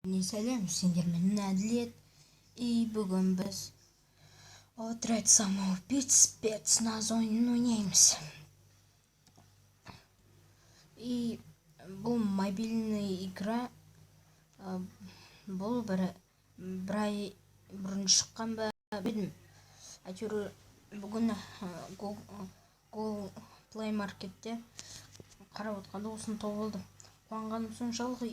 Сәлем, сендермен әділет. И бүгін біз отряд самоубийц спецназ ойынын ойнаймыз. И бұл мобильный игра. Бұл бір ай бұрын шыққан ба білмеймін. Әйтеуір бүгін Google Play Marketте қарап отқанда осыны тауып алдым. Қуанғаным соншалық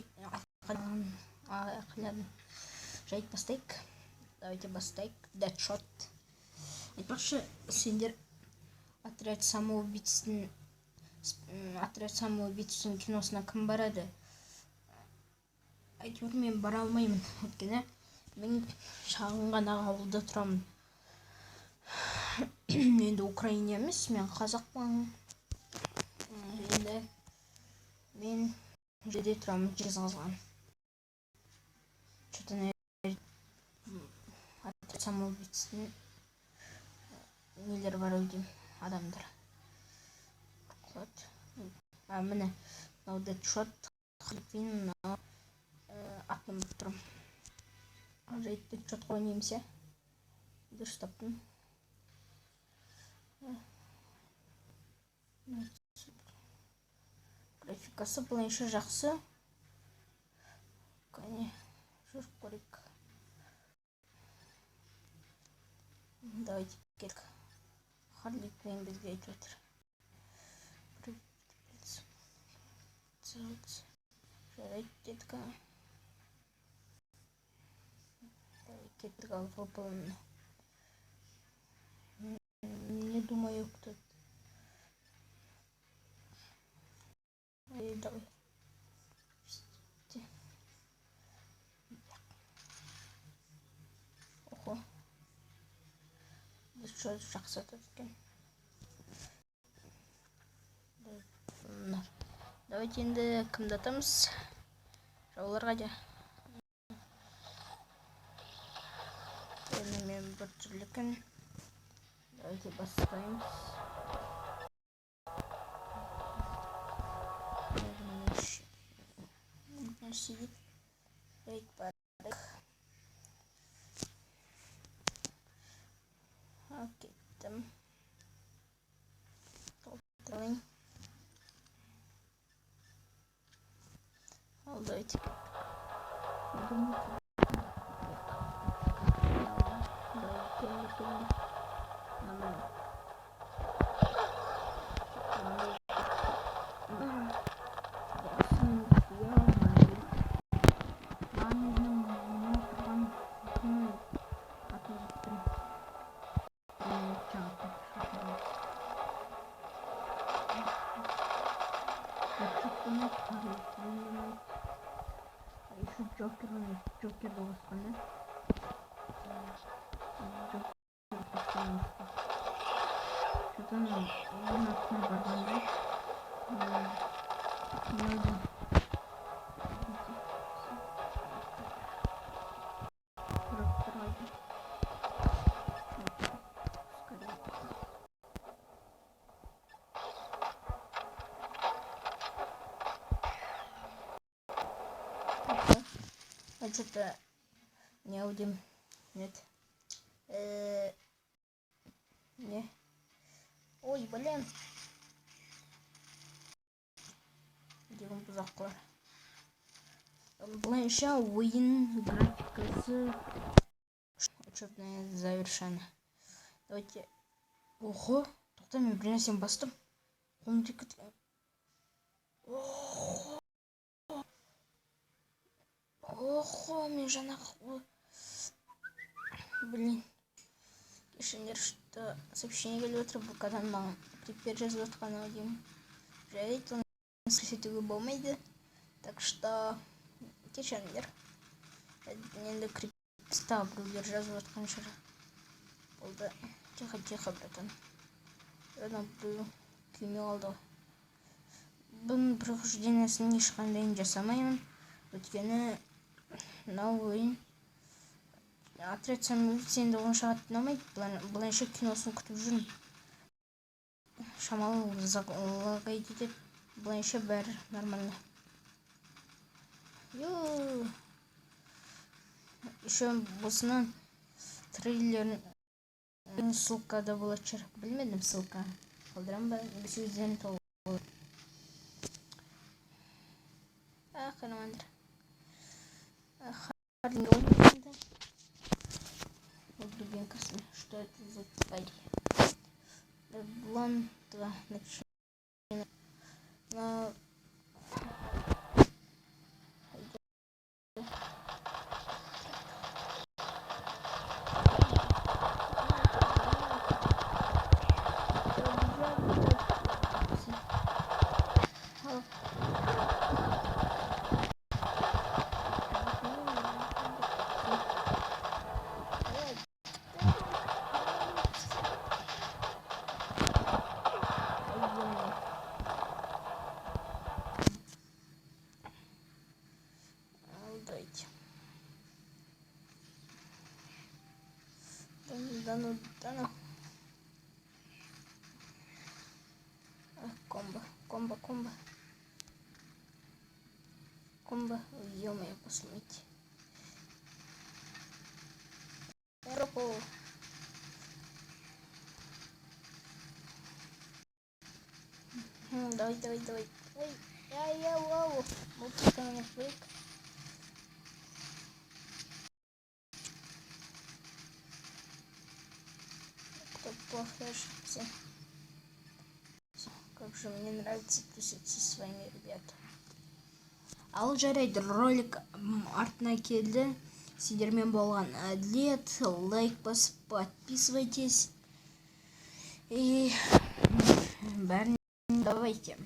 айқайладым. Жайт бастайық. Давайте бастайық. Deadshot. Айтпақшы, сендер отряд самоубийцтің киносына кім барады? Әйтеуір мен бара алмаймын. Өйткені мен шағын ғана ауылда тұрамын. Енді Украина емес, мен қазақпын. Енді мен жерде тұрамын, Жезқазған. Что-то отряд самоубийцтің нелер бар өйдеймін, адамдар. Міне, мынау Deadshot, Хлипин, атын ұмытып тұрмын. Жайт Deadshot ойнаймыз, иә? Дұрыс таптым. Графикасы былайша жақсы. Кәне, жүріп көрейік. Давайте кетік. Харли Квин бізге айтып отыр. Жарайды дедік. Кеттік алфа полына. Не думаю, кто. Давай. Охо. Deadshot жақсы атады екен. Давайте енді кімді атамыз? Жауларға да. Мен бір түрлікін. Давайте бастаймыз. Сидит. Рейд бардық. Кеттім. Толтырайын. Ал, давайте кеттік. Джокер болғысқанда. Что-то он атына барғандай. Что-то не аудим. Нет. Не. Ой, блин. Делаем бузақлар. Былайша ойын графикасы учетная завершена. Давайте. Ого, тоқта мен бір нәрсені бастым. Қолым тек кеткен. Охо, мен жаңағы... Блин. Кешіңдер, что сообщение келіп отыр, бұл қадан маған припер жазып отқаны деймін. Жарайды, оны көрсетуге болмайды. Так что кешіңдер. Енді криптста біреулер жазып отқан шығар. Болды. Тихо, братан. Одан біреу күйме қалды. Бұның прохождениясын ешқандайын жасамаймын. Өйткені мынау ойын отряд самоубийц енді онша ұнамайды. Былайша киносын күтіп жүрмін. Шамалы лагайды деп былайша бәрі нормально. еще босынан трейлерін ссылкада болатын шығар, білмедім, ссылка қалдырам ба, сөздерін толық. Қарамандыр. Хардинг ойнайды. Другим косми. Что это за тварь? Блон 2 начинает. Да ну. Комбо. Ё-моё, посмотрите. Европол. Давай. Ой, вау. Мультик на фейк. Кто плохо ошибся. Как же мне нравится тусить со своими ребятами. Ал жарайды, ролик артына келді. Сіздермен болған әділет, лайк басып подписывайтесь. И бәрін давайте.